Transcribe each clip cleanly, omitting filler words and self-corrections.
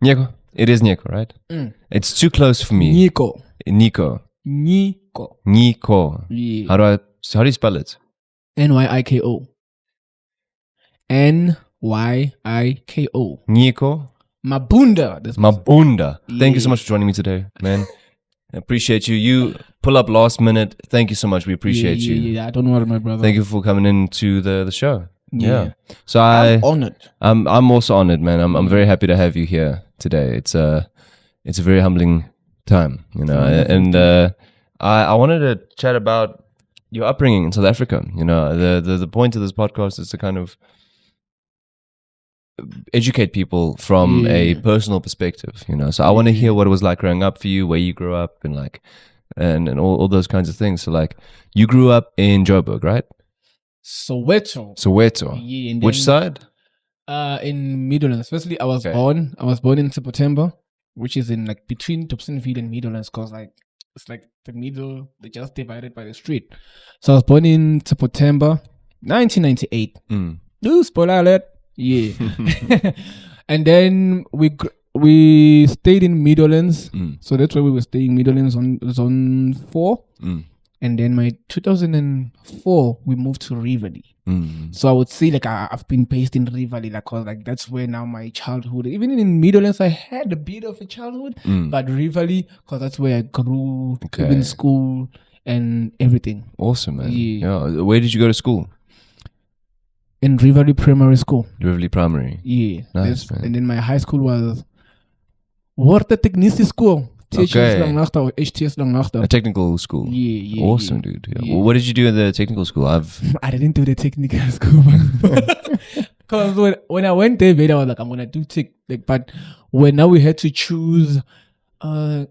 Nyiko. It is Nyiko, right? It's too close for me. Nyiko. Nyiko. Yeah. How do you spell it? Nyiko. Nyiko. Nyiko Mabunda. Mabunda. Thank you so much for joining me today, man. I appreciate you. You pull up last minute. Thank you so much. We appreciate you. Yeah, I don't know what my brother. Thank you for coming into the show. Yeah. So I'm honored. I'm also honored, man. I'm very happy to have you here today. It's a very humbling time, you know. And I wanted to chat about your upbringing in South Africa. You know, the point of this podcast is to kind of educate people from a personal perspective, you know. So I want to hear what it was like growing up for you, where you grew up, and like and all those kinds of things. So like you grew up in Joburg, right? Soweto. Yeah. Which side? In Midlands. Firstly, I was born in September, which is in like between Dobsonville and Midlands, because like it's like the middle, they just divided by the street. So I was born in September 1998. Ooh, spoiler alert. Yeah. And then we stayed in Midlands. So that's where we were staying, Midlands on Zone 4. And then my 2004, we moved to Rivoli. So I would say like I've been based in Rivoli, like, cause like that's where now my childhood, even in Midlands, I had a bit of a childhood, but Rivoli, cause that's where I grew, even school and everything. Awesome, man. Yeah. Where did you go to school? In Rivoli Primary School. Rivoli Primary. Yeah. Nice, man. And then my high school was Worte Technische School. HTS Langnachter. A technical school. Yeah. Awesome, dude. Yeah. Well, what did you do in the technical school? I didn't do the technical school. Because when I went there, I was like, I'm going to do tech. Like, but when now we had to choose, because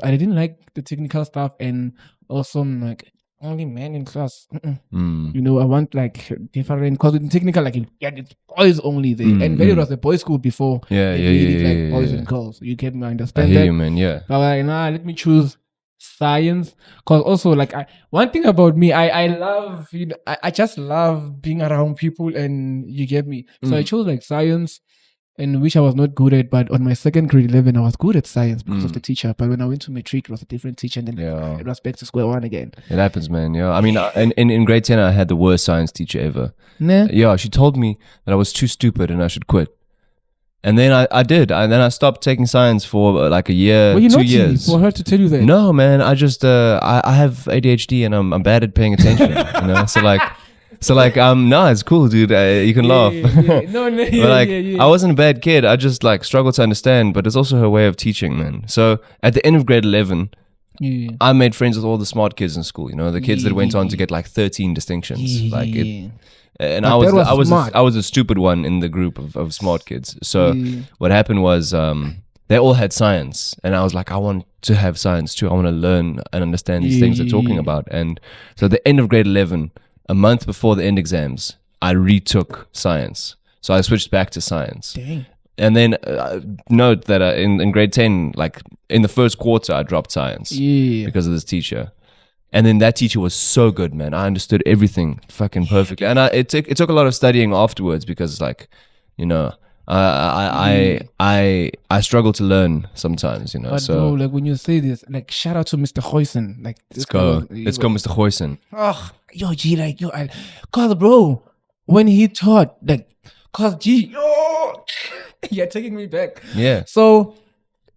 I didn't like the technical stuff, and also I'm like, only men in class. You know, I want like different, because in technical, like it's boys only there, and it was a boys' school before. Like boys and girls. You get me? I understand. I hear you, man. Yeah. So I'm like, let me choose science, because also like one thing about me, I love, you know, I just love being around people, and you get me. So I chose like science, and which I was not good at, but on my second grade 11, I was good at science because of the teacher. But when I went to matric, it was a different teacher, and then it was back to square one again. It happens, man. Yeah, I mean, in grade 10, I had the worst science teacher ever. Nah. Yeah, she told me that I was too stupid and I should quit. And then I did. And then I stopped taking science for like a year, 2 years. For her to tell you that? No, man. I just I have ADHD and I'm bad at paying attention. You know, so like no, it's cool, dude. You can laugh. I wasn't a bad kid. I just like struggled to understand. But it's also her way of teaching, man. So at the end of grade 11, I made friends with all the smart kids in school. You know, the kids that went on to get like 13 distinctions. And I was a stupid one in the group of smart kids. So what happened was they all had science, and I was like, I want to have science too. I want to learn and understand these things they're talking about. And so at the end of grade 11, a month before the end exams, I retook science. So I switched back to science. Dang. And then note that in grade 10, like in the first quarter, I dropped science because of this teacher. And then that teacher was so good, man. I understood everything fucking perfectly. And it took a lot of studying afterwards, because like, you know, I struggle to learn sometimes, you know. But so bro, like when you say this, like shout out to Mr. Hoyson. Like let's go, Mr. Hoyson. Oh, cause bro, when he taught, like, you're taking me back. Yeah. So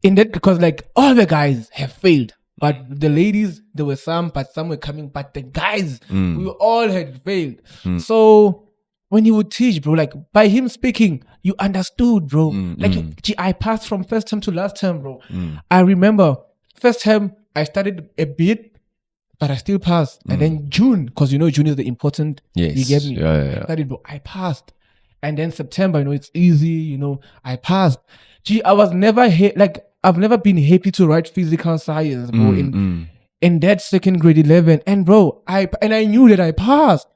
in that, because like all the guys have failed, but the ladies, there were some, but some were coming. But the guys, we all had failed. So when he would teach, bro, like by him speaking, you understood, bro. I passed from first term to last term, bro. I remember first term, I studied a bit, but I still passed. And then June, because you know June is the important. Yes. You get me? Yeah. I studied, bro. I passed. And then September, you know, it's easy, you know, I passed. I was never I've never been happy to write physical science, bro. In that second grade 11, and bro, I knew that I passed.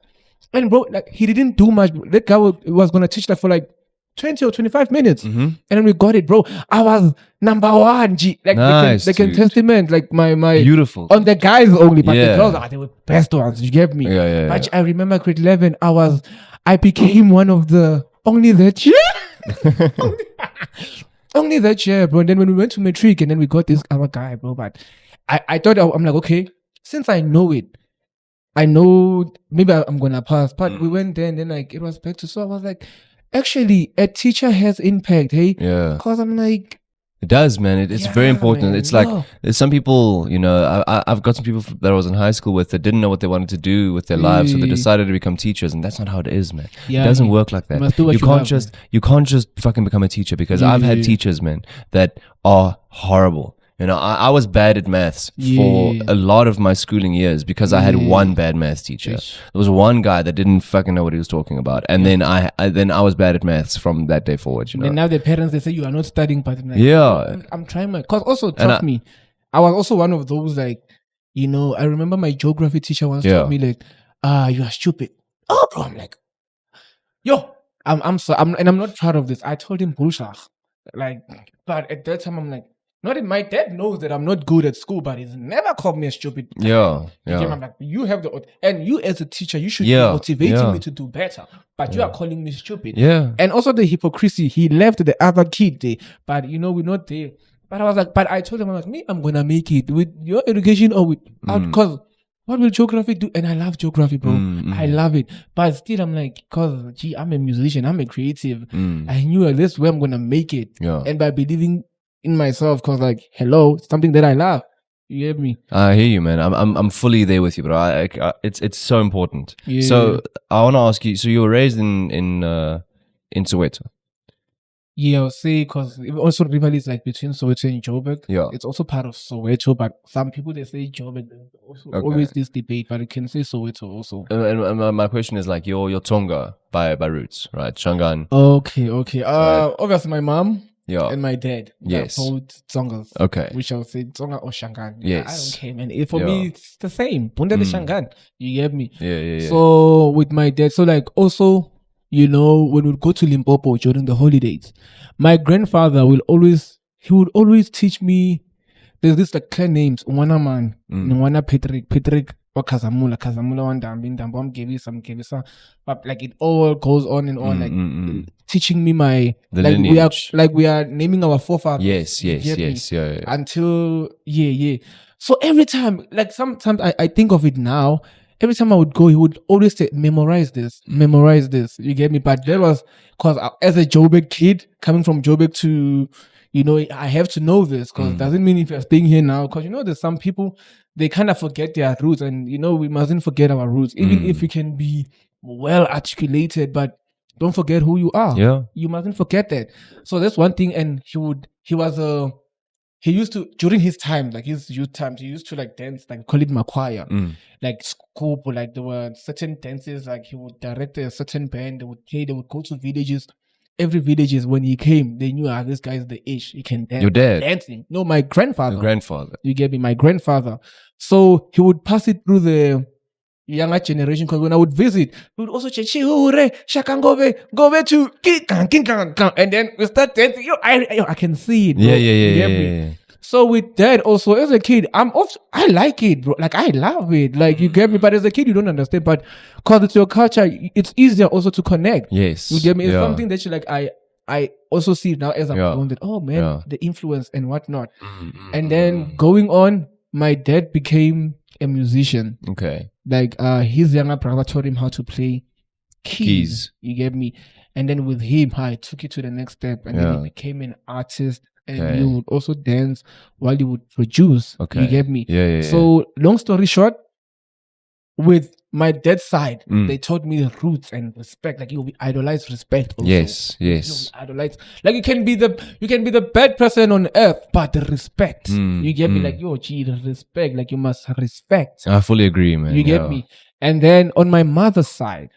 And bro, like he didn't do much. That guy was gonna teach that for like 20 or 25 minutes, and then we got it, bro. I was number one. Like nice, the contestment, like my beautiful on the guys only, but the girls, they were best ones. You get me? Yeah. But I remember grade 11, I became one of the only that year. only that year, bro. And then when we went to matric, and then we got this other guy, bro. But I thought I'm like, okay, since I know it, I know maybe I'm gonna pass. But we went there, and then like it was back to, so I was like, actually, a teacher has impact, hey? Yeah. Because I'm like, it does, man. It's very important. Man, it's like some people, you know, I've got some people that I was in high school with that didn't know what they wanted to do with their lives, so they decided to become teachers, and that's not how it is, man. It doesn't work like that. You can't just fucking become a teacher, because I've had teachers, man, that are horrible. You know, I was bad at maths for a lot of my schooling years because I had one bad maths teacher. There was one guy that didn't fucking know what he was talking about, and then I was bad at maths from that day forward. You know, and now the parents, they say you are not studying, but I'm like, I'm trying my. Cause also trust me, I was also one of those, like, you know, I remember my geography teacher once told me like, you are stupid. Oh, bro, I'm like, yo, I'm not proud of this. I told him bullshit, like, but at that time I'm like. Not in my dad knows that I'm not good at school, but he's never called me a stupid. I'm like, you have and you as a teacher, you should be motivating me to do better. But you are calling me stupid. And also the hypocrisy. He left the other kid there, but you know we're not there. But I was like, but I told him, I'm like, I'm gonna make it with your education or with because what will geography do? And I love geography, bro. I love it. But still, I'm like, cause I'm a musician, I'm a creative. I knew this way I'm gonna make it. And by believing in myself, cause like, hello, something that I love. You hear me? I hear you, man. I'm fully there with you, bro. It's so important. So I want to ask you. So you were raised in Soweto. Yeah, I'll say, because also rivalry is like between Soweto and Joburg. It's also part of Soweto, but some people they say Joburg. Also always this debate, but it can say Soweto also. And my question is like you're Tsonga by roots, right? Shangaan. Okay. Right. Obviously my mom. And my dad. Yes. Both Tsongas. Okay. Which I'll say Tsonga or Shangaan. Yes. I don't care, man. For me, it's the same. Bunda the Shangaan. You get me? Yeah. So with my dad, so like also, you know, when we go to Limpopo during the holidays, my grandfather would always teach me. There's this like clan names. Nwana man, Nwana Patrick. Kazamula Ndambi Gevisa, but like it all goes on and on, like teaching me the like lineage. we are naming our forefathers. Yes. Until So every time, like sometimes I think of it now. Every time I would go, he would always say, memorize this. You get me? But that was because as a Joburg kid coming from Joburg to, you know, I have to know this because it doesn't mean if you're staying here now. Because, you know, there's some people, they kind of forget their roots. And, you know, we mustn't forget our roots. Even if we can be well articulated, but don't forget who you are. You mustn't forget that. So that's one thing. And he used to, during his time, like his youth times, he used to like dance, like call it makwaya. Like scoop, or like there were certain dances, like he would direct a certain band, they would play, they would go to villages. Every villages, when he came, they knew, this guy is the age, he can dance. Your dad? Dancing. No, my grandfather. Your grandfather. You get me? My grandfather. So he would pass it through the younger generation, because when I would visit, we would also say, go to King, and then we start dancing. I can see it, bro. Yeah. So with that also, as a kid, I like it, bro. Like, I love it. Like, you get me? But as a kid, you don't understand. But because it's your culture, it's easier also to connect. Yes. You get me? It's something that you like, I also see now as I'm grown that, oh man, the influence and whatnot. And then going on, my dad became a musician. Okay. Like, his younger brother taught him how to play keys. You get me? And then with him, I took it to the next step. And then he became an artist. And you would also dance while you would produce. Okay. You get me? Yeah. So, long story short, with my dad's side, they taught me the roots and respect. Like, you idolize respect also. Yes. You idolize. Like, you can be the bad person on earth, but the respect. You get me? Like, the respect. Like, you must respect. I fully agree, man. You get me? And then on my mother's side,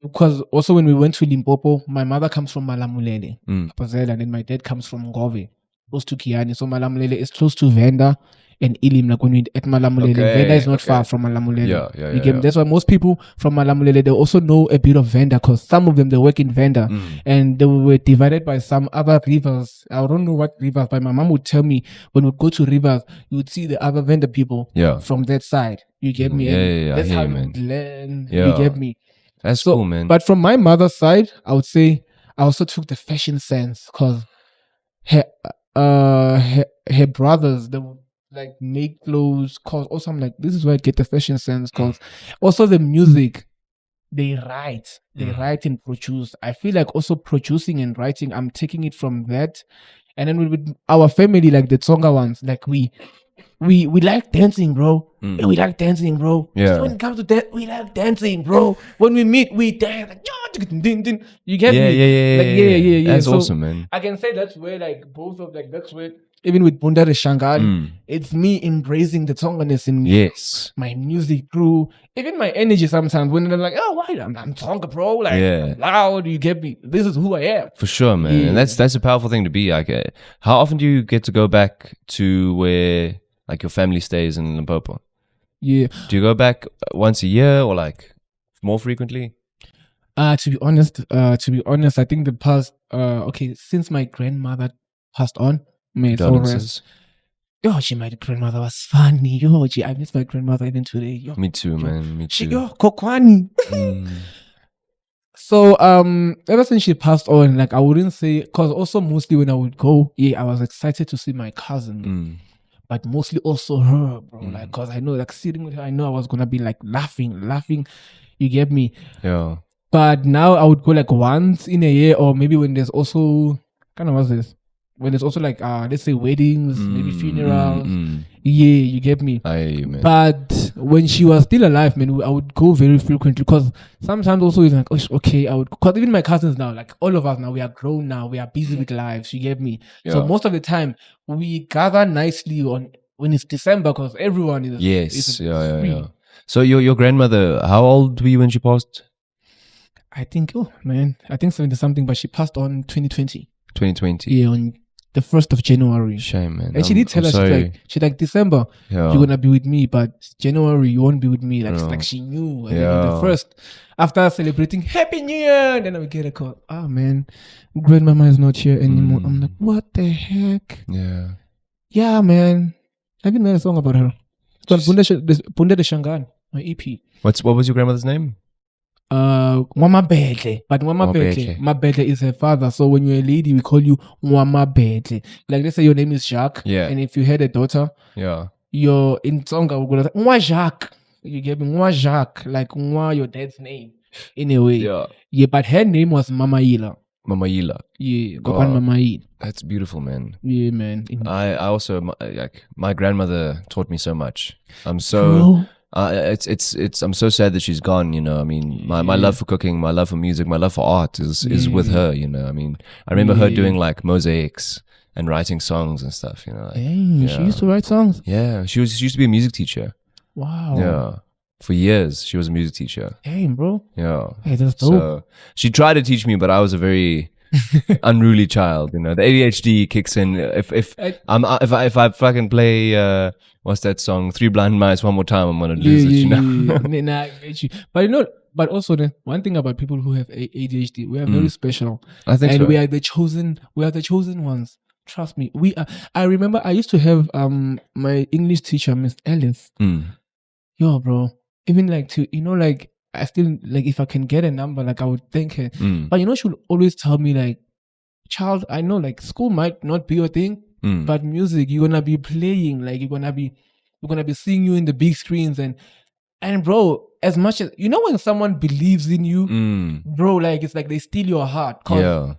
because also when we went to Limpopo, my mother comes from Malamulele, and then my dad comes from Ngove, close to Kiani. So Malamulele is close to Venda and Ilim. Like when we at Malamulele, Venda is not far from Malamulele. You get me? That's why most people from Malamulele, they also know a bit of Venda, because some of them, they work in Venda, and they were divided by some other rivers. I don't know what rivers, but my mom would tell me when we go to rivers, you would see the other Venda people from that side. You get me? That's how you learn. You get me? That's cool, man. But from my mother's side, I would say I also took the fashion sense because her her brothers, they would like make clothes. Cause also I'm like, this is where I get the fashion sense. Cause also the music, they write and produce. I feel like also producing and writing, I'm taking it from that. And then with our family, like the Tsonga ones, like we like dancing, bro. Yeah, we like dancing, bro. Yeah. So when it comes to that, we like dancing, bro. When we meet, we dance. Like, you get me? Yeah. That's So awesome, man. I can say that's where like both of like that's where even with Bunda the Shangan, it's me embracing the Tsonganess in me. Yes. My music grew, even my energy sometimes when they're like, oh, why I'm Tsonga, bro. Like I'm loud, you get me? This is who I am. For sure, man. Yeah. And that's a powerful thing to be. Like, how often do you get to go back to where like your family stays in Limpopo? Yeah. Do you go back once a year or like more frequently? To be honest, I think the past since my grandmother passed on, may it all rest. Yo, my grandmother was funny. Yo, I miss my grandmother even today. Yo, me too, man. Me too. Yo, kokwani. So ever since she passed on, like I wouldn't say, cause also mostly when I would go, I was excited to see my cousin. But mostly also her, bro. Like, cause I know, like sitting with her, I know I was gonna be like laughing. You get me? Yeah. But now I would go like once in a year, or maybe when there's also what's this? When there's also like let's say weddings, maybe funerals. Yeah, you get me. But when she was still alive, man, I would go very frequently because sometimes also it's like, okay, I would, because even my cousins now, like all of us now, we are grown now, we are busy with lives. You get me? Yeah. So most of the time we gather nicely on when it's December because everyone is free. So your grandmother, how old were you when she passed? I think 70 something, but she passed on 2020. 2020. Yeah, on the 1st of January. Shame, man. And she did tell us, she's like, December, you're gonna be with me, but January you won't be with me. Like she knew. And then the first, after celebrating Happy New Year, then I would get a call. Oh man, grandmama is not here anymore. I'm like, what the heck? Yeah, man. I've been made a song about her. It's called Bunda de Shangan, my EP. What was your grandmother's name? Mwama Bedle. But Mwama Bedle is her father. So when you're a lady, we call you Mwama Bedle. Like let's say your name is Jacques. Yeah. And if you had a daughter, you're in Tsonga, we're gonna say Mwa Jacques. You get me? Mwa Jacques. Like Mwa, your dad's name. In a way. Yeah, but her name was Mama Ila. Mama Ila. Yeah, Gopan Mama Ila. That's beautiful, man. Yeah, man. I also like my grandmother taught me so much. I'm so I'm so sad that she's gone, you know. I mean, my love for cooking, my love for music, my love for art is with her, you know. I mean, I remember her doing like mosaics and writing songs and stuff, you know. Like, she used to write songs? Yeah, she used to be a music teacher. Wow. Yeah. For years, she was a music teacher. Damn, bro. Yeah. Hey, that's dope. So she tried to teach me, but I was a very unruly child, you know. The ADHD kicks in. If I fucking play what's that song? 3 Blind Mice one more time, I'm gonna lose it. You know? Nah, I get you. But you know, but also the one thing about people who have ADHD, we are very special. I think so. We are the chosen ones. Trust me. We are. I remember I used to have my English teacher, Miss Ellis. Yo, bro. Even like to like I still like if I can get a number, like I would thank her. But she would always tell me like, child, I know like school might not be your thing, but music, you're gonna be playing, like we're gonna be seeing you in the big screens and bro, as much as when someone believes in you, bro, like it's like they steal your heart. Yeah.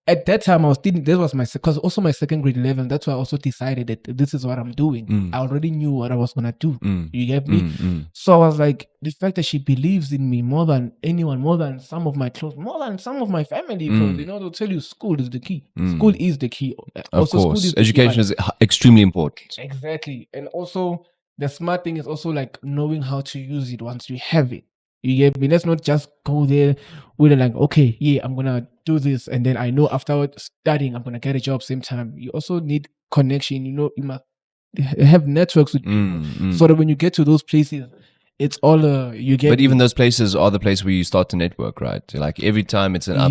At that time, I was still, this was because also my second grade level, that's why I also decided that this is what I'm doing. I already knew what I was going to do. You get me? So I was like, the fact that she believes in me more than anyone, more than some of my close, more than some of my family, because, they'll tell you school is the key. School is the key. Of course. Education is extremely important. Exactly. And also, the smart thing is also like knowing how to use it once you have it. You get me? Let's not just go there with like, okay, yeah, I'm going to do this. And then I know after studying, I'm going to get a job same time. You also need connection. You must have networks with people. So that when you get to those places, it's all you get. But even those places are the place where you start to network, right? Like every time it's an up.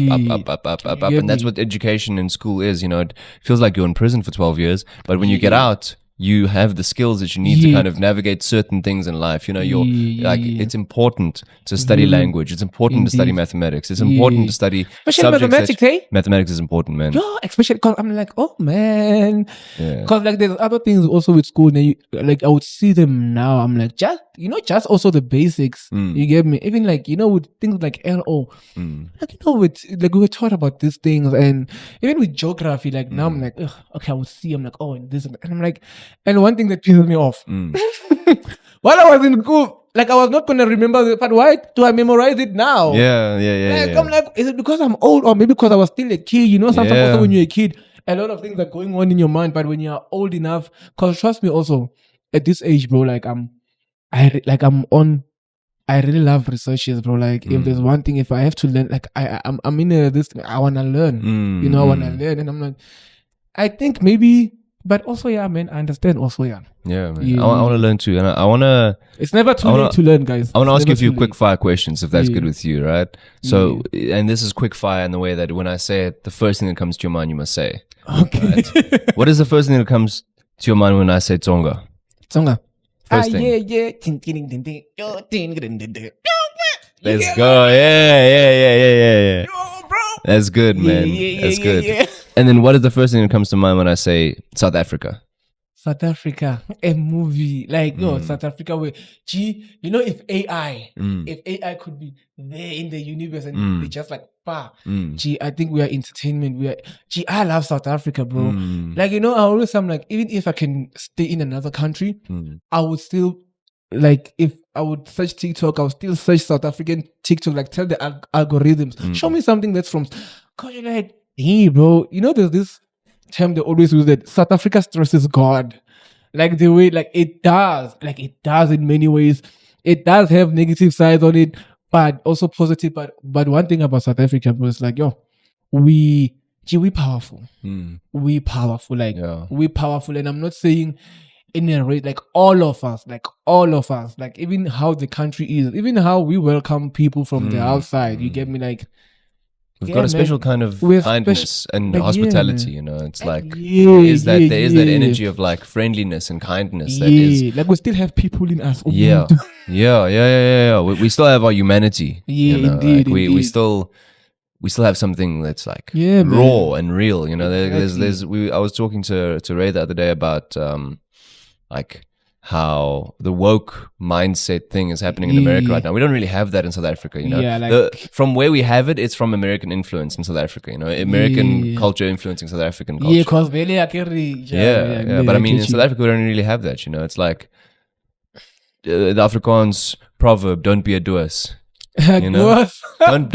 And that's what education in school is. It feels like you're in prison for 12 years. But when you get out, you have the skills that you need to kind of navigate certain things in life. You know, it's important to study language. It's important to study mathematics. It's important to study especially mathematics, Mathematics is important, man. Yeah, especially because I'm like, oh man. Because like there's other things also with school. And like I would see them now. I'm like, just also the basics. You get me? Even like, with things like LO. Like, with like we were taught about these things, and even with geography, like now I'm like, okay, I would see. I'm like, oh, and this, and I'm like, and one thing that pisses me off, while I was in school, like I was not gonna remember it, but why do I memorize it now? Yeah. I'm like, is it because I'm old, or maybe because I was still a kid? Sometimes also when you're a kid, a lot of things are going on in your mind, but when you're old enough, because trust me, also at this age, bro, I really love researches, bro. Like, if there's one thing, if I have to learn, like, I'm in this, I want to learn. I want to learn. And I'm like, I think maybe, but also, yeah, man, I understand also, yeah. Yeah, man. I want to learn too. And I want to... It's never too late to learn, guys. I want to ask you a few quick fire questions, if that's good with you, right? So, and this is quick fire in the way that when I say it, the first thing that comes to your mind, you must say. Okay. Right? What is the first thing that comes to your mind when I say Tsonga? Tsonga. First thing. Yeah. Let's go. Yeah. That's good, man. That's good. Yeah. And then what is the first thing that comes to mind when I say South Africa? South Africa, a movie like South Africa where if AI could be there in the universe and they just like I think we are entertainment. I love South Africa, bro. Like I'm like, even if I can stay in another country, I would still like, if I would search TikTok, I would still search South African TikTok, like tell the algorithms, show me something that's from, cause you're like, hey bro, there's this term they always use that South Africa stresses God. Like the way, like it does in many ways. It does have negative sides on it, but also positive. But one thing about South Africa was like, we powerful. We powerful, we powerful. And I'm not saying in a rate, like all of us, like even how the country is, even how we welcome people from the outside. You get me? Like, we've got a special kind of kindness and hospitality, it's like there is that energy of like friendliness and kindness that is like, we still have people in us. Yeah. We still have our humanity. Indeed. We still have something that's like raw and real. I was talking to Ray the other day about like how the woke mindset thing is happening in America right now. We don't really have that in South Africa, from where we have it, it's from American influence in South Africa, American culture influencing South African culture. Because but I mean, in South Africa, we don't really have that, It's like the Afrikaans proverb, don't be a doers. Don't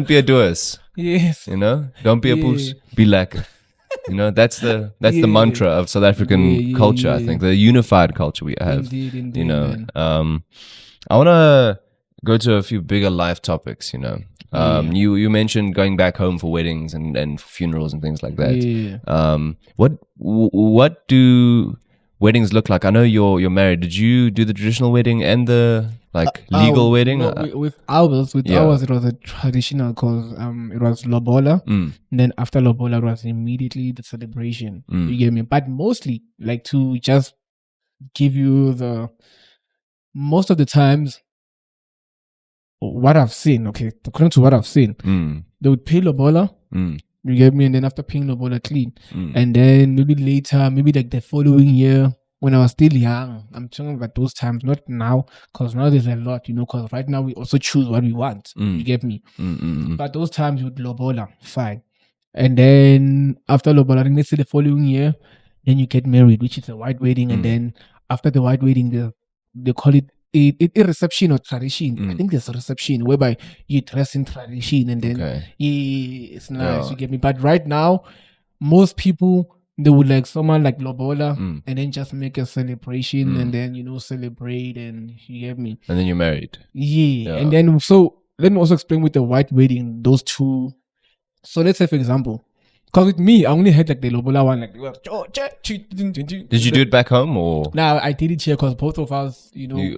be a doers. Yes. Don't be a poes, be lekker. That's the mantra of South African culture. I think the unified culture we have. Indeed, I want to go to a few bigger life topics. You mentioned going back home for weddings and funerals and things like that. What do weddings look like? I know you're married. Did you do the traditional wedding and the legal wedding? With ours, it was a traditional, because it was lobola. And then after lobola, it was immediately the celebration. You get me? But mostly, like, to just give you most of the times, what I've seen, according to what I've seen, they would pay lobola. You get me? And then after paying lobola, clean. And then maybe later, maybe like the following year, when I was still young, I'm talking about those times, not now, because now there's a lot, because right now we also choose what we want. You get me? But those times with lobola, fine. And then after lobola, let's say the following year, then you get married, which is a white wedding. And then after the white wedding, they call it a reception or tradition. I think there's a reception whereby you dress in tradition, and then it's nice. You get me? But right now, most people, they would like someone like lobola, and then just make a celebration, and then celebrate, and you get me. And then you're married. Yeah. And then so let me also explain with the white wedding, those two. So let's say, for example, Because with me, I only had like the lobola one. Like, did you do it back home or? Now I did it here because both of us,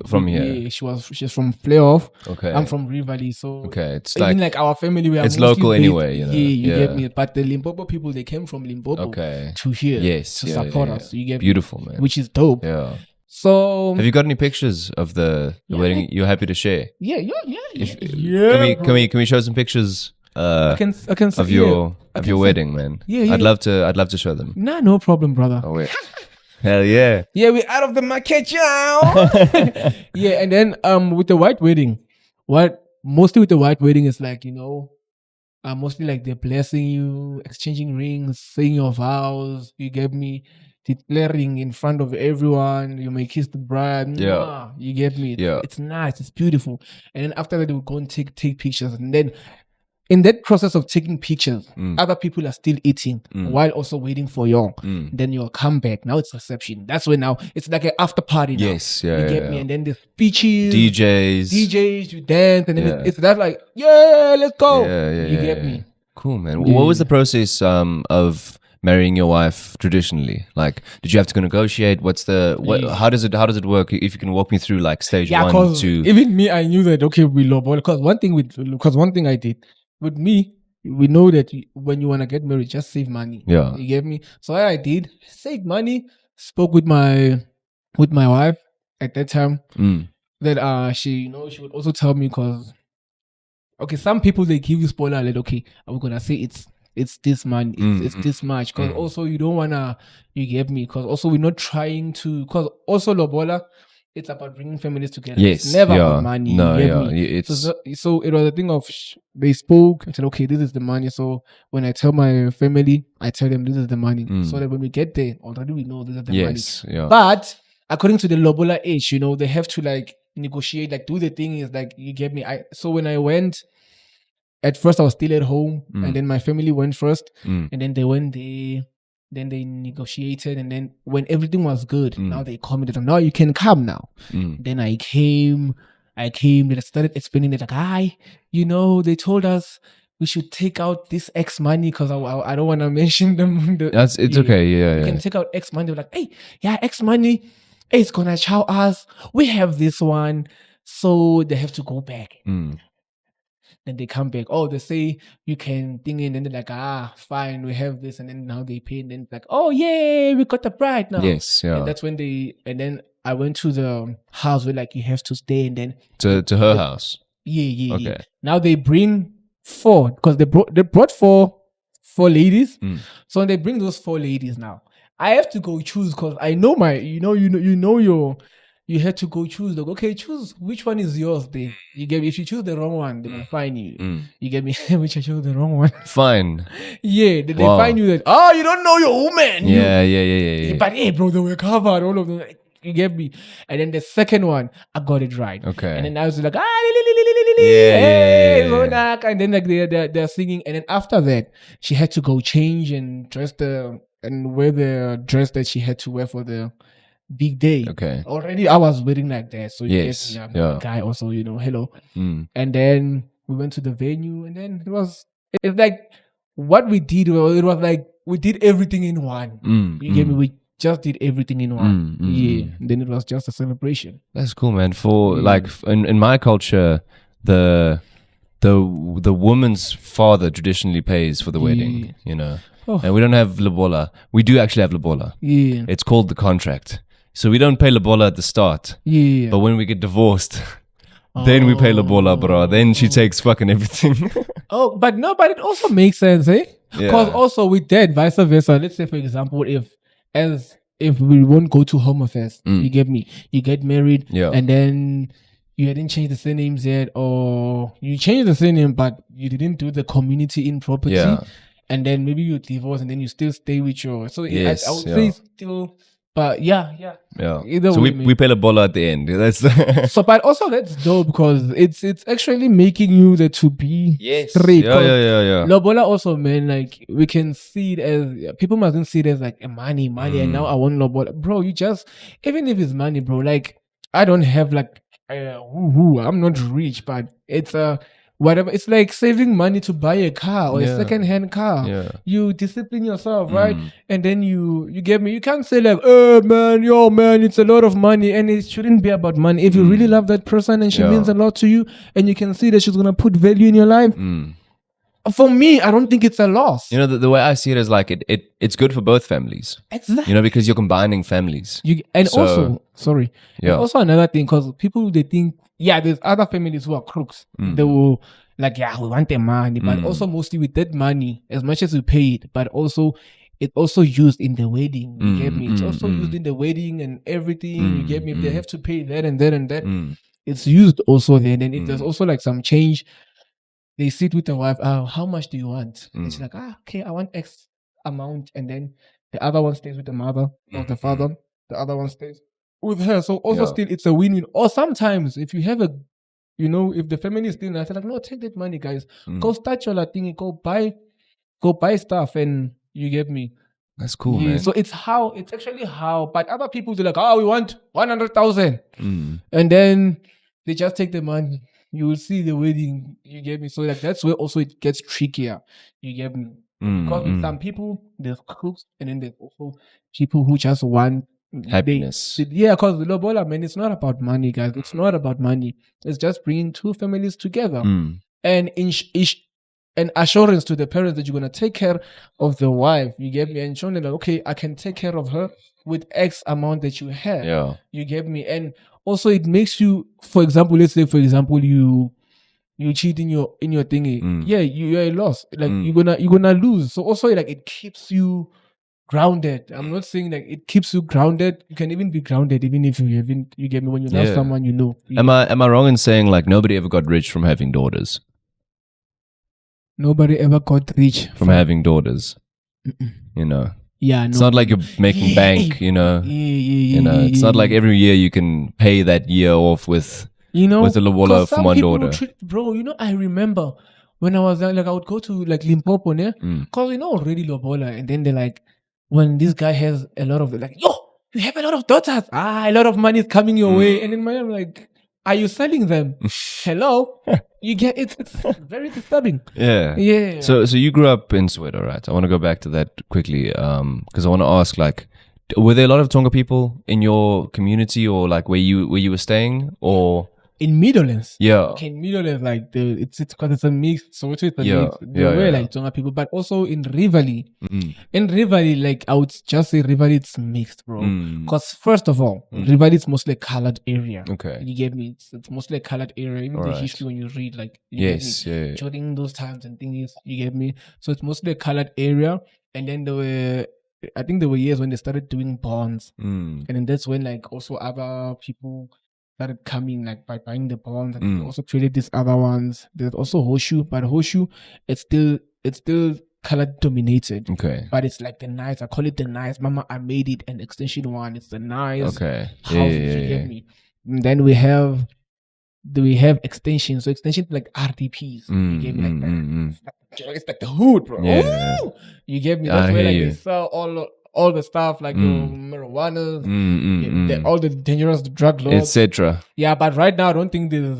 from here. Yeah, she's from Playoff. Okay. I'm from Rivali, so okay, it's even like our family, we are it's local based, anyway. You know? You get me. But the Limpopo people, they came from Limpopo to here, to support us. You get beautiful, me? man. Which is dope. Yeah. So have you got any pictures of the wedding? You're happy to share? Yeah. Can we show some pictures? I can of your wedding, man. Yeah. I'd love to show them. Nah, no problem, brother. Oh wait. Hell yeah. Yeah, we're out of the market now. Yeah, and then with the white wedding, mostly with the white wedding is like, mostly like they're blessing you, exchanging rings, saying your vows, you get me, declaring in front of everyone, you may kiss the bride. Yeah. You get me? Yeah. It's nice, it's beautiful. And then after that, they will go and take pictures. And then in that process of taking pictures, other people are still eating while also waiting for you. Then you'll come back. Now it's reception. That's when now it's like an after party now. Yes, yeah. You get me? And then the speeches, DJs, you dance, and then it's that like, yeah, let's go. You get me? Cool, man. Yeah. What was the process of marrying your wife traditionally? Like, did you have to go negotiate? How does it work? If you can walk me through like stage 1, 2. Even me, I knew that we love all, because one thing I did with me, we know that when you want to get married, just save money. Yeah. You get me? So what I did, save money, spoke with my wife at that time, that she would also tell me, because some people, they give you spoiler alert, I'm gonna say it's this money, it's this much, because also you don't wanna, you get me, because also we're not trying to, because also lobola, it's about bringing families together. Yes, it's never about money. No, you get me? So it was a thing of they spoke and said, okay, this is the money. So when I tell my family, I tell them this is the money. So that when we get there, already we know this is the money. Yeah. But according to the lobola age, they have to like negotiate, like do the thing is like, you get me. So when I went, at first I was still at home, and then my family went first, and then they went there. Then they negotiated, and then when everything was good, now they commented, now you can come now. Then I came, they started explaining it like, they told us we should take out this X money, because I don't want to mention them. It's okay, yeah. You can take out X money. They're like, hey, yeah, X money, it's gonna chow us. We have this one, so they have to go back. Then they come back. Oh, they say you can ding in, and they're like, fine, we have this, and then now they pay, and then it's like, oh yeah, we got the bride now. Yes, yeah. And that's when and then I went to the house where like you have to stay, and then to her house. Yeah. Okay. Yeah. Now they bring 4, because they brought four ladies. So when they bring those 4 ladies now, I have to go choose, because I know you had to go choose. Like, okay, choose which one is yours. You get me. If you choose the wrong one, they will fine you. You get me. Which I chose the wrong one. Fine. Yeah, they fine you that. You don't know your woman. Yeah. But hey, bro, they were covered, all of them. You get me. And then the second one, I got it right. Okay. And then I was like, yeah. And then like they're singing. And then after that, she had to go change and wear the dress that she had to wear for the big day. Okay. Already I was wearing like that. So yes. Guy also, hello. And then we went to the venue, and then it's like what we did, it was like we did everything in one. You get me? We just did everything in one. Then it was just a celebration. That's cool, man. For like in my culture, the woman's father traditionally pays for the wedding, and we don't have lobola. We do actually have lobola. Yeah. It's called the contract. So we don't pay lobola at the start. Yeah. But when we get divorced, then we pay lobola, bro. Then she takes fucking everything. But it also makes sense, eh? Because also with that, vice versa. Let's say, for example, if we won't go to home affairs, you get me? You get married, and then you didn't change the surnames yet, or you changed the surname, but you didn't do the community in property. Yeah. And then maybe you divorce, and then you still stay with your. So yes, I would say still. But yeah. Either so way, we pay lobola at the end. That's so, but also that's dope, because it's actually making you to be straight. Yeah. Lobola also, man, like we can see it as people mustn't see it as like a money, and now I want lobola, bro. You just, even if it's money, bro. Like I don't have like I'm not rich, but it's whatever. It's like saving money to buy a car or a second-hand car. Yeah. You discipline yourself, right? And then you get me. You can't say like, oh man, it's a lot of money, and it shouldn't be about money. If you really love that person and she means a lot to you, and you can see that she's gonna put value in your life. For me, I don't think it's a loss. You know, the way I see it is like it's good for both families. Exactly. You know, because you're combining families. Also another thing, because people, they think, there's other families who are crooks. They will like, we want their money, but also mostly with that money, as much as we pay it, but also it's also used in the wedding. You get me? It's also used in the wedding and everything. You get me? If they have to pay that and that and that, it's used also there. And if there's also like some change, they sit with the wife, how much do you want? And she's like, okay, I want X amount. And then the other one stays with the mother or the father. The other one stays with her. So also still, it's a win-win. Or sometimes if you have if the family is still nice, like, no, take that money, guys. Go start your thing, go buy stuff, and you get me. That's cool, man. So it's actually how, but other people, they're like, we want 100,000. And then they just take the money. You will see the wedding, you get me? So like that's where also it gets trickier, you get me? Because with some people, there's crooks, and then there's also people who just want happiness. Because the lobola, man, it's not about money, guys. It's not about money. It's just bringing two families together. And an assurance to the parents that you're going to take care of the wife, you get me? And showing them like, okay, I can take care of her with X amount that you have. Yeah. You get me? And also it makes you, for example, let's say, you cheat in your thingy. You're a loss. Like you're gonna lose. So also like it keeps you grounded. I'm not saying like it keeps you grounded. You can even be grounded even if you haven't, you get me? When you love someone, Am I wrong in saying like nobody ever got rich from having daughters? Nobody ever got rich from having daughters. You know. Yeah, it's not like you're making bank, you know. It's not like every year you can pay that year off with a lobola from one daughter. I remember when I was young, like I would go to like Limpopo, because already lobola, and then they're like, when this guy has a lot of, like, yo, you have a lot of daughters, a lot of money is coming your way, and then I'm like, are you selling them? Hello? You get it. It's very disturbing. Yeah. So you grew up in Soweto, right? I want to go back to that quickly because I want to ask, like, were there a lot of Tsonga people in your community or like where you were staying, or in Midlands? Yeah. Okay, in Midlands, like it's because it's a mix. So it's a mix. There were like Tsonga people, but also in Rivali. In Rivali, like I would just say Rivali, it's mixed, bro. Because first of all, Rivali is mostly a colored area. Okay. You get me? It's mostly a colored area. Even the history when you read, like, during those times and things, you get me? So it's mostly a colored area. And then I think there were years when they started doing bonds. And then that's when like also other people started coming, like by buying the bonds, and also created these other ones. There's also Horseshoe, but Horseshoe, it's still color dominated. Okay. But it's like the nice, I call it the nice. Mama, I made it an extension one. It's the nice. Okay. House, you get me? And then we have extensions. So extensions like RDPs. You get me? Like that. It's like the hood, bro. Yeah. Ooh! You get me? That's where like they sell all the stuff like your marijuana, all the dangerous drug laws, etc. Yeah, but right now I don't think there's.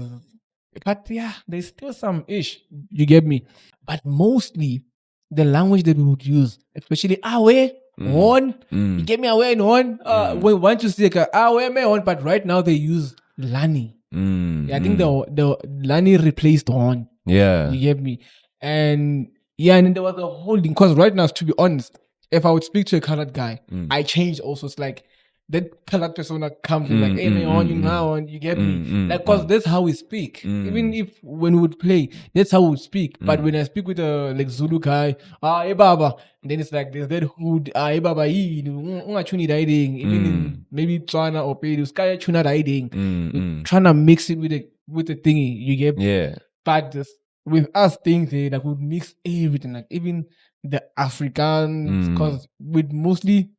But there's still some ish. You get me? But mostly the language that we would use, especially awe on. You get me? Awe and on. We want to say awe me on, but right now they use lani. I think the lani replaced on. Yeah, you get me? And and then there was a whole thing, because right now, to be honest, if I would speak to a colored guy, I changed also. It's like that colored persona comes in like, hey man, on you now, and you get me? Like, cause that's how we speak. Even if when we would play, that's how we would speak. But when I speak with a like Zulu guy, hey baba, and then it's like there's that hood, hey baba, chuni riding. Even in maybe Tswana or Peru, sky chuna riding. Trying to mix it with the thingy, you get me? Yeah. But just with us things, like we mix everything, like even the Africans, because with mostly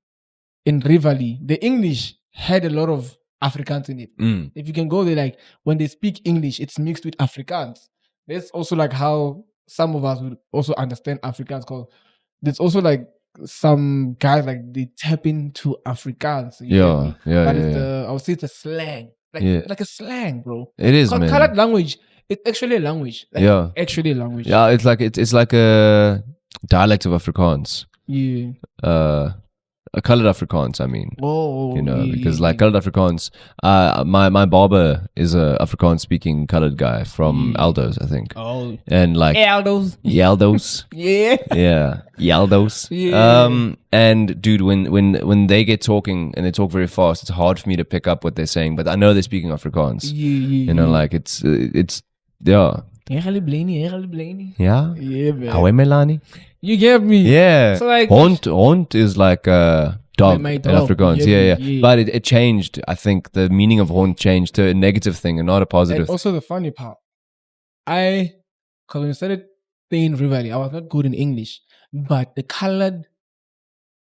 in Rivali, the English had a lot of Africans in it. If you can go there, like when they speak English, it's mixed with Afrikaans. That's also like how some of us would also understand Afrikaans, because there's also like some guys like they tap into Afrikaans. But I would say it's a slang, like a slang, bro. It is, man. Colored language It's actually a language. Actually a language. Yeah, it's like a dialect of Afrikaans. Yeah. A colored Afrikaans, I mean. Oh, because like colored Afrikaans, my barber is a Afrikaans speaking colored guy from Aldo's, I think. Oh. And like Aldo's. Yaldo's. Yeah. Yaldo's. And dude, when they get talking and they talk very fast, it's hard for me to pick up what they're saying, but I know they're speaking Afrikaans. You know, like it's yeah. Yeah. Yeah, man. How Melani? You get me? Yeah. So like Hond is like dog my in dog. Afrikaans. Yeah. But it changed. I think the meaning of hond changed to a negative thing and not a positive. And also the funny part, because when I started playing Rivali, I was not good in English, but the colored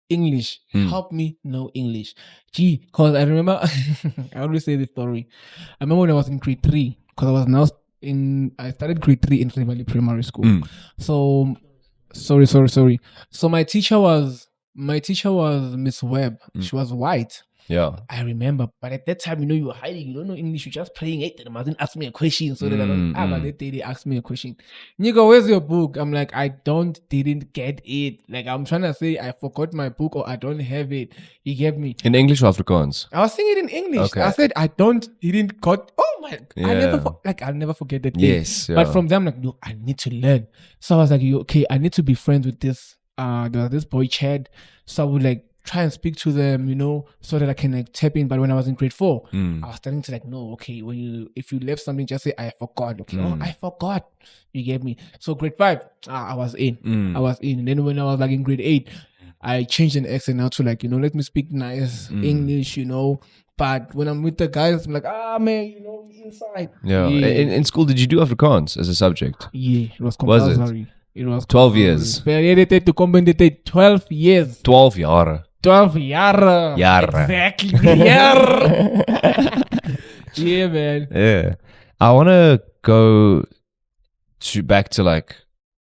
English helped me know English. Because I remember, I always say this story. I remember when I was in grade 3, because I started grade 3 in Rivali Primary School. So, sorry. So my teacher was Miss Webb. She was white. Yeah. I remember. But at that time, you were hiding. You don't know English. You're just playing it. They didn't ask me a question. So that I don't. But they asked me a question. Nyiko, where's your book? I'm like, didn't get it. Like, I'm trying to say I forgot my book or I don't have it. You get me? In English or Afrikaans? I was saying it in English. Okay. I said, didn't got. Oh my. Yeah. I'll never forget that. Yes. Yeah. But from them, like, no, I need to learn. So I was like, okay, I need to be friends with this. There was this boy Chad. So I would like try and speak to them, so that I can like tap in. But when I was in grade 4, I was starting to like, no, okay, if you left something, just say I forgot. Okay, I forgot. You get me? So grade 5, I was in. And then when I was like in grade 8, I changed an accent now to like, let me speak nice English, But when I'm with the guys, I'm like, man, inside. Yeah. In school, did you do Afrikaans as a subject? Yeah, it was compulsory. It was 12 years. To compensate 12 years. 12 jaar. 12 jaar. Exactly. Jaar. Yeah, man. Yeah. I want to go back to like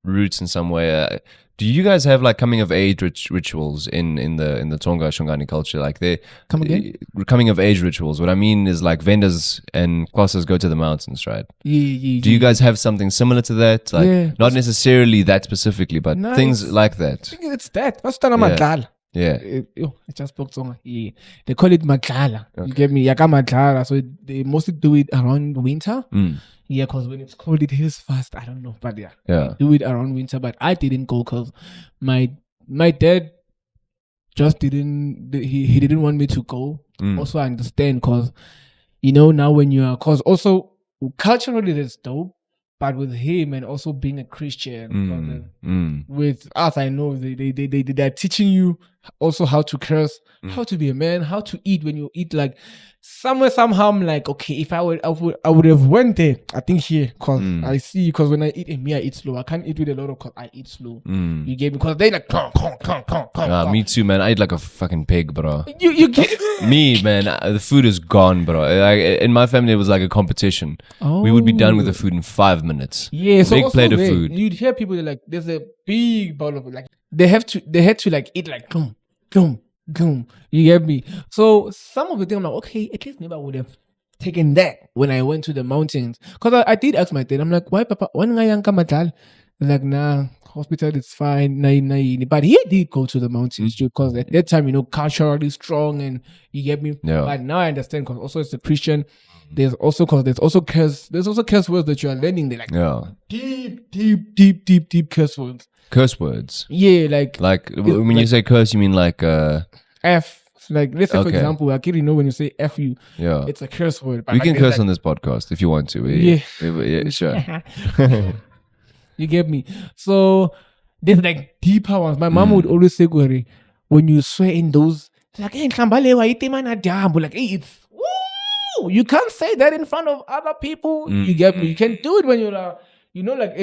roots in some way. Do you guys have like coming of age rituals in the Tsonga Shongani culture? Like Come again? Coming of age rituals. What I mean is like vendors and kwasas go to the mountains, right? Yeah. Do you guys have something similar to that? Like not necessarily that specifically, but things like that. I think it's that. What's the name? Yeah. I just spoke Tsonga. Yeah. They call it Matlala. Okay. You get me? Yaka Matlala. So they mostly do it around winter. Yeah, because when it's cold, it heals fast. I don't know. But yeah. They do it around winter. But I didn't go because my dad just didn't, he didn't want me to go. Also, I understand because, now when you are, because also culturally that's dope. But with him and also being a Christian, with us, I know they're teaching you also how to curse, how to be a man, how to eat. When you eat, like somehow I'm like, okay, if I would have went there, I think here, because I see, because when I eat in me, I eat slow. I can't eat with a lot of, because I eat slow. You get me? Because they like, me too, man. I eat like a fucking pig, bro. You get me, man. The food is gone, bro. Like, in my family, it was like a competition. We would be done with the food in 5 minutes. Yeah, so big plate of food. You'd hear people like, there's a big bowl of it. Like they had to like eat like gum. You get me? So some of the things I'm like, okay, at least maybe I would have taken that when I went to the mountains. Because I did ask my dad, I'm like, why Papa? When I young matal? Like, nah, hospital is fine. Nah. But he did go to the mountains because at that time, culturally strong, and you get me. Yeah. But now I understand because also it's a Christian. There's also curse words that you are learning. They're like deep curse words. Curse words. Yeah, like when you say curse, you mean like F. Like let's say for example, I already know when you say F you, it's a curse word. But we can curse on this podcast if you want to. Yeah, sure. You get me? So there's like deeper ones. My mom would always say, when you swear in those, it's like, hey, it's you can't say that in front of other people. You get me? You can do it when you're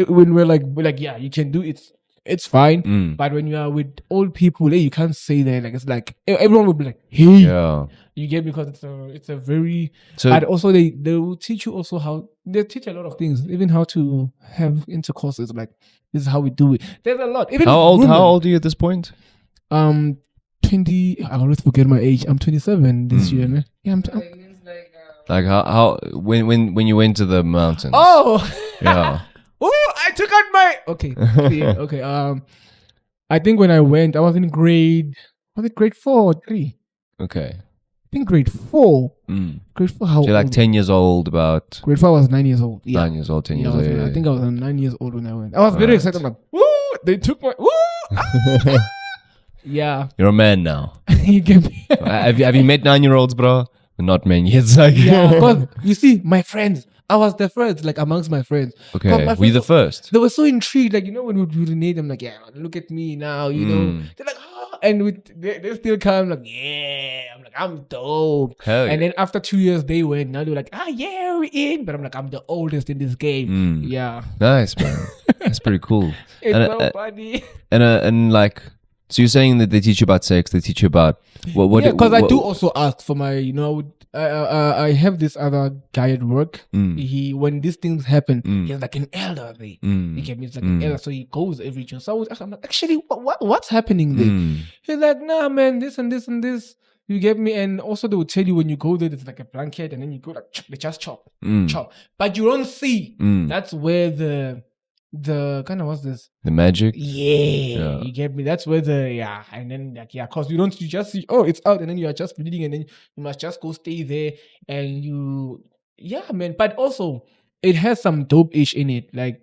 when we're like, yeah, you can do it. It's fine. But when you are with old people, you can't say that. Like, it's like everyone will be like, hey. Yeah. You get me? Because it's a very... But also they will teach you also how... They teach a lot of things. Even how to have intercourse. It's like, this is how we do it. There's a lot. Even how old are you at this point? 20... I always forget my age. I'm 27 this year, man. Yeah, Like how when you went to the mountains? Oh, Yeah. Oh, I took out my okay. I think when I went, I was in grade. Was it grade 4 or 3? Okay. I think grade 4. Grade 4. How So you're like old? 10 years old, about Grade 4 I was 9 years old. Yeah. 9 years old, 10 years I, old. I think I was 9 years old when I went. I was very excited. I'm like, woo! They took my woo! Yeah. You're a man now. You get me? have you met 9-year-olds, bro? Not men yet. Like, Yeah, because you see, my friends, I was the first, like amongst my friends. Okay, were you the first? They were so intrigued, like, when we would urinate, I'm like, yeah, look at me now, They're like, and they still come, like, yeah. I'm like, I'm dope. Hell yeah. And then after 2 years, they went. Now they're like, yeah, we're in. But I'm like, I'm the oldest in this game. Yeah. Nice, man. That's pretty cool. It's so funny. And like, so you're saying that they teach you about sex, they teach you about what? Yeah, because I do also ask for my, I have this other guy at work. When these things happen, he's like an elder. He gave me like an elder, so he goes every year. So I'm like, actually, what's happening there? He's like, nah, man, this and this and this. You get me, and also they will tell you when you go there, there's like a blanket, and then you go like they just chop, but you don't see. That's where the kind of what's this? The magic? Yeah, you get me. That's where and then like cause you just see, oh, it's out, and then you are just bleeding, and then you must just go stay there, and man. But also, it has some dope ish in it, like.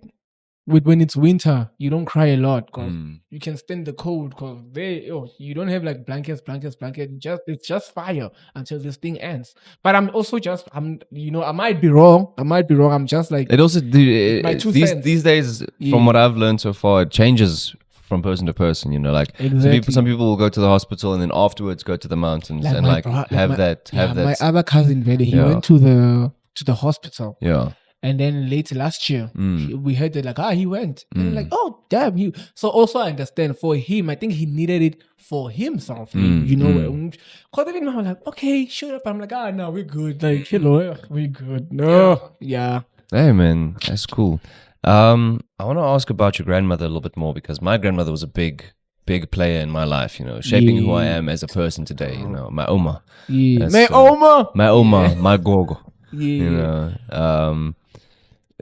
When it's winter, you don't cry a lot because you can stand the cold because you don't have like blankets. It's just fire until this thing ends. But I'm also I might be wrong. I'm just like it also my 2 cents. These days, from what I've learned so far, it changes from person to person. Like exactly. Some people will go to the hospital and then afterwards go to the mountains and have that. My other cousin, he went to the hospital. Yeah. And then late last year, we heard that he went. And like, oh, damn. So also I understand for him, I think he needed it for himself, Because even now I'm like, okay, shut up. I'm like, no, we're good. Like, hello, we're good. No, yeah. Hey, man, that's cool. I want to ask about your grandmother a little bit more because my grandmother was a big player in my life, shaping who I am as a person today, my oma. Yeah. My oma. My oma, my gogo. Yeah.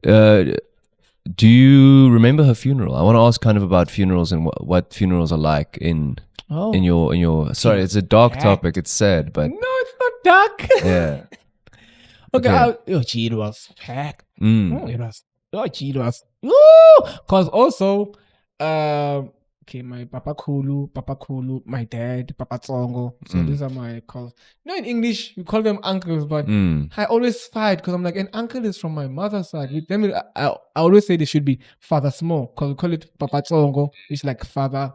Do you remember her funeral? I want to ask kind of about funerals and what funerals are like in your. Sorry, it's a dark topic. It's sad, but no, it's not dark. Yeah. Okay. It was packed. It was. Because also, my Papa Kulu, my dad, Papa Tsonga. So these are my calls. In English, we call them uncles, but I always fight because I'm like, an uncle is from my mother's side. I always say they should be father small because we call it Papa Tsonga, which is like father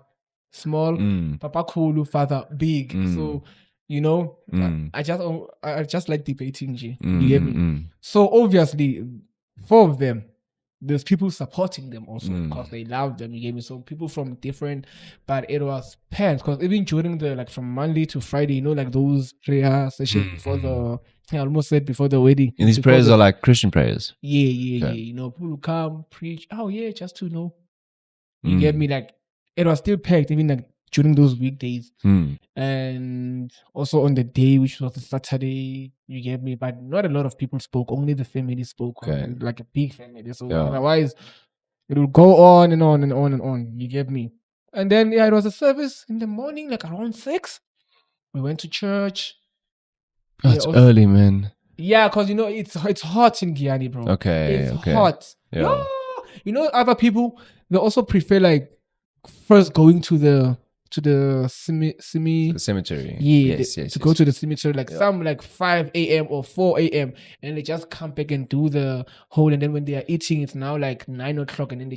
small, Papa Kulu, father big. So, I just like debating, you get me? So obviously, 4 of them, there's people supporting them also because they love them. You get me? So people from different, but it was packed because even during the from Monday to Friday, like those prayer sessions before I almost said before the wedding. And these prayers are like Christian prayers. Yeah. People who come preach. Oh yeah, just to know. You get me? Like it was still packed even during those weekdays, and also on the day which was a Saturday. You get me? But not a lot of people spoke. Only the family spoke, like a big family. So otherwise, it will go on and on and on and on. You get me? And then it was a service in the morning, like around 6. We went to church. That's early, man. Yeah, because it's hot in Guyana, bro. Okay, it's hot. Yeah. Other people they also prefer first going to the cemetery. Yeah, yes. To go to the cemetery, some 5 a.m. or 4 a.m. and they just come back and do the whole. And then when they are eating, it's now 9 o'clock, and then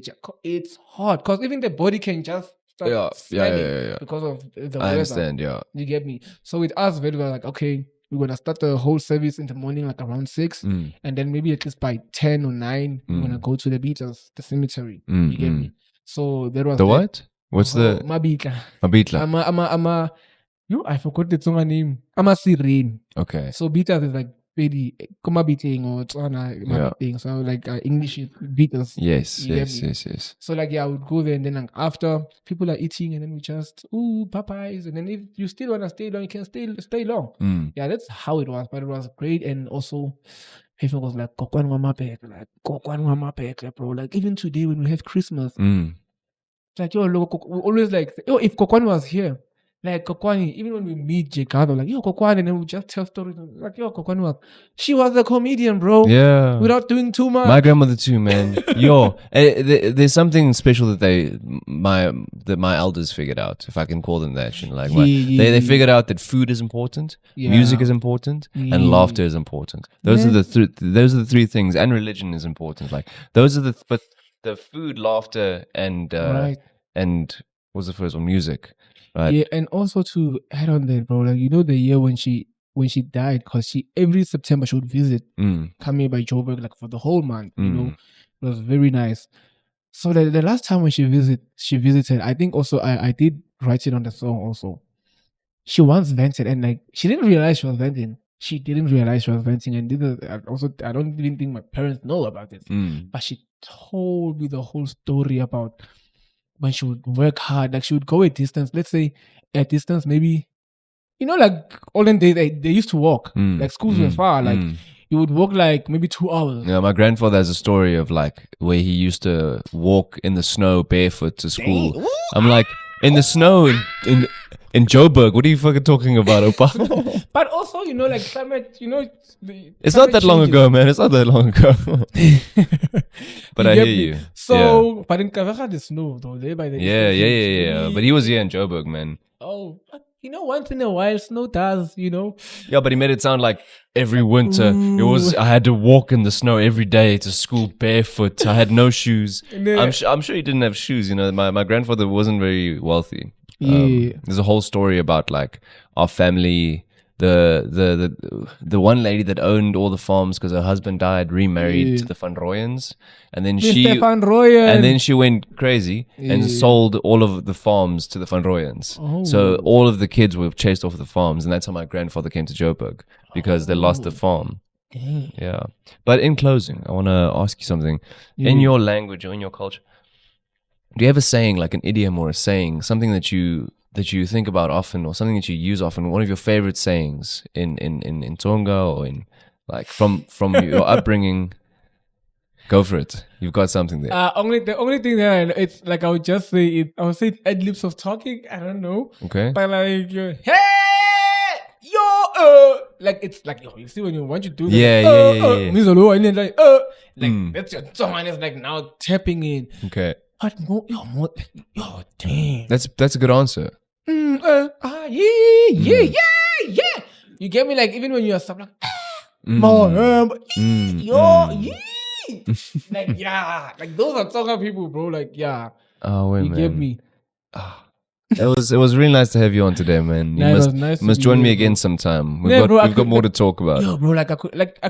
it's hot because even the body can just start sweating because of the weather. I understand. Yeah, you get me. So with us, very well, okay, we're gonna start the whole service in the morning, around 6, and then maybe at least by 10 or 9, we're gonna go to the cemetery. You get me. So there was what? What's the Mabitla? Mabitla. I forgot the Tsonga name. I'm a Sirin. Okay. So Bita is really Komabiting or Tsonga thing. So like English Beatles. Yes. So like I would go there, and then like, after people are eating, and then we just Popeyes, and then if you still wanna stay long, you can stay long. Yeah, that's how it was. But it was great, and also everyone was like Kokwan Wama bro. Like even today when we have Christmas, like we always like if Kokwan was here. Like Kokwani, even when we meet Jacob, like Kokwani, and then we just tell stories like Kokwani she was a comedian, bro. Yeah, without doing too much. My grandmother too, man. There's something special that my elders figured out, if I can call them that. You know, like they figured out that food is important, music is important, and laughter is important. Those are the three things, and religion is important. Like those are the food, laughter, and and what's the first one? Music. Right. Yeah, and also to add on that, bro, like the year when she died, because every September she would visit, come here by Joburg, like for the whole month. It was very nice. So the last time when she visited, I think also I did write it on the song also. She once vented, and like she didn't realize she was venting. And I don't even think my parents know about it. But she told me the whole story about when she would work hard, like she would go a distance, let's say a distance maybe, like olden days they used to walk, like schools were far, like you would walk like maybe 2 hours. Yeah, my grandfather has a story of like where he used to walk in the snow barefoot to school. Dang. I'm like, in the snow in Joburg, what are you fucking talking about, Opa? But also, like climate, it's not that long ago, man. It's not that long ago. But I hear you. So, but in Kavaka, the snow, though. Yeah. But he was here in Joburg, man. Oh, once in a while, snow does, Yeah, but he made it sound like every winter, I had to walk in the snow every day to school barefoot. I had no shoes. I'm sure he didn't have shoes. My grandfather wasn't very wealthy. There's a whole story about like our family. The one lady that owned all the farms because her husband died, remarried to the Van Rooyens, and then she went crazy and sold all of the farms to the Van Rooyens. So all of the kids were chased off the farms, and that's how my grandfather came to Joburg, because they lost the farm. Yeah. But in closing, I want to ask you something. In your language or in your culture, do you have a saying, like an idiom or a saying, something that you think about often, or something that you use often, one of your favorite sayings in Tsonga, or in like from your upbringing? Go for it. You've got something there. The only thing that it's like I would just say it. I would say ad-libs of talking. I don't know. Okay. But like, hey, yo, like it's like you see when you want to do that. Yeah. And then like that's your song, and it's like now tapping in. Okay. But more, damn. That's a good answer. Yeah. You get me? Like even when you're stuff like like like those are Tsonga people, bro. Like Oh wait, you man. get me? It was really nice to have you on today, man. You must join me again sometime. We've got more to talk about. Yo, bro, I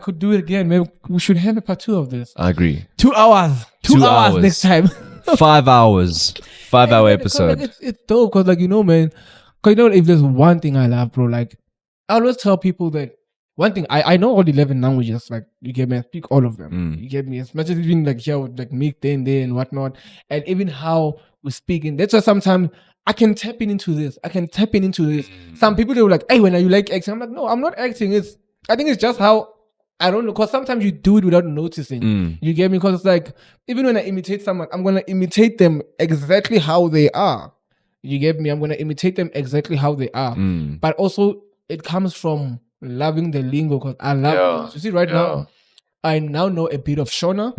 could do it again. Maybe we should have a part 2 of this. I agree. 2 hours. 2 hours next time. 5 hours. 5-hour episode. It's dope because, like, man, because, if there's one thing I love, bro, like, I always tell people that one thing, I know all 11 languages, like, you get me, I speak all of them. You get me? As much as even, like, here with, like, Mick, there, and whatnot, and even how we speak, and that's why sometimes I can tap into this. Some people, they were like, hey, when are you like acting? I'm like, no, I'm not acting. I think it's just how, I don't know, because sometimes you do it without noticing. You get me? Because it's like, even when I imitate someone, I'm going to imitate them exactly how they are. You get me? I'm going to imitate them exactly how they are. But also, it comes from loving the lingo, because I love it. You see, right now, I now know a bit of Shona.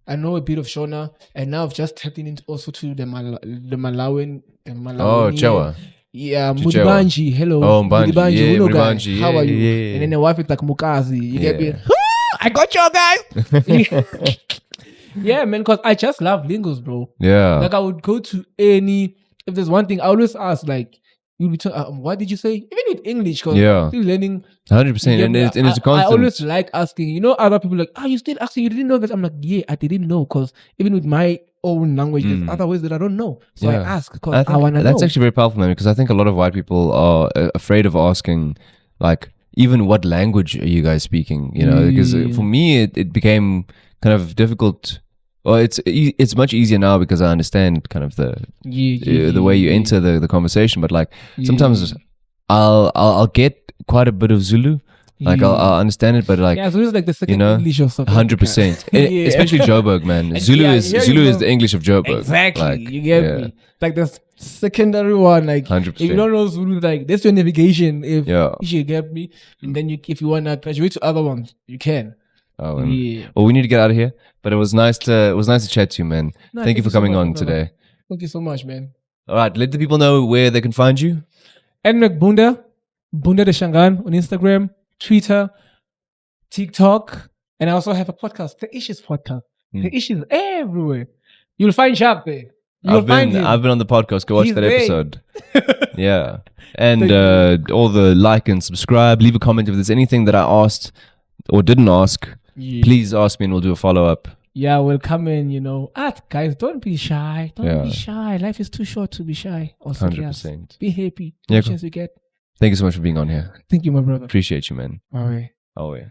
I know a bit of Shona, and now I've just tapped into also to the Malawian. Oh, Chewa. Yeah, Mudibanji, hello. Oh, Mbanji. Mudibanji, how are you? Yeah. And then the wife is like Mukazi. You get me? I got you guys. Yeah, man, because I just love lingos, bro. Yeah. Like I would go to if there's one thing, I always ask, like, you'll be what did you say? Even with English, because still learning. 100%. And it's constant. I always like asking, other people like, you still asking, you didn't know that? I'm like, yeah, I didn't know, because even with my own language, there's other ways that I don't know. So I ask, because I want to know. That's actually very powerful, man, because I think a lot of white people are afraid of asking, like, even what language are you guys speaking? You know, because for me it became kind of difficult. Well, it's much easier now because I understand kind of the way you enter the conversation. But like sometimes I'll get quite a bit of Zulu. Like I'll understand it, but like Zulu is like the second English of something. 100%. Especially Joburg, man. Zulu is the English of Joburg. Exactly. Like, you get me. Like the secondary one, like 100%. if you don't know Zulu, like that's your navigation. If you get me, and then if you wanna graduate to other ones, you can. Oh, well, we need to get out of here. But it was nice to chat to you, man. Thank you for coming on today. Thank you so much, man. All right, let the people know where they can find you. Nyiko Mabunda, Bunda de Shangan on Instagram, Twitter, TikTok, and I also have a podcast, the Issues podcast. The Issues everywhere. You'll find Sharp there. I've been on the podcast. Go watch that episode. Yeah, and all the like and subscribe. Leave a comment if there's anything that I asked or didn't ask. Please ask me, and we'll do a follow up. Yeah, we'll come in. Ask guys. Don't be shy. Don't be shy. Life is too short to be shy. 100%. Be happy. As you get. Thank you so much for being on here. Thank you, my brother. Appreciate you, man. All right. Oh, yeah.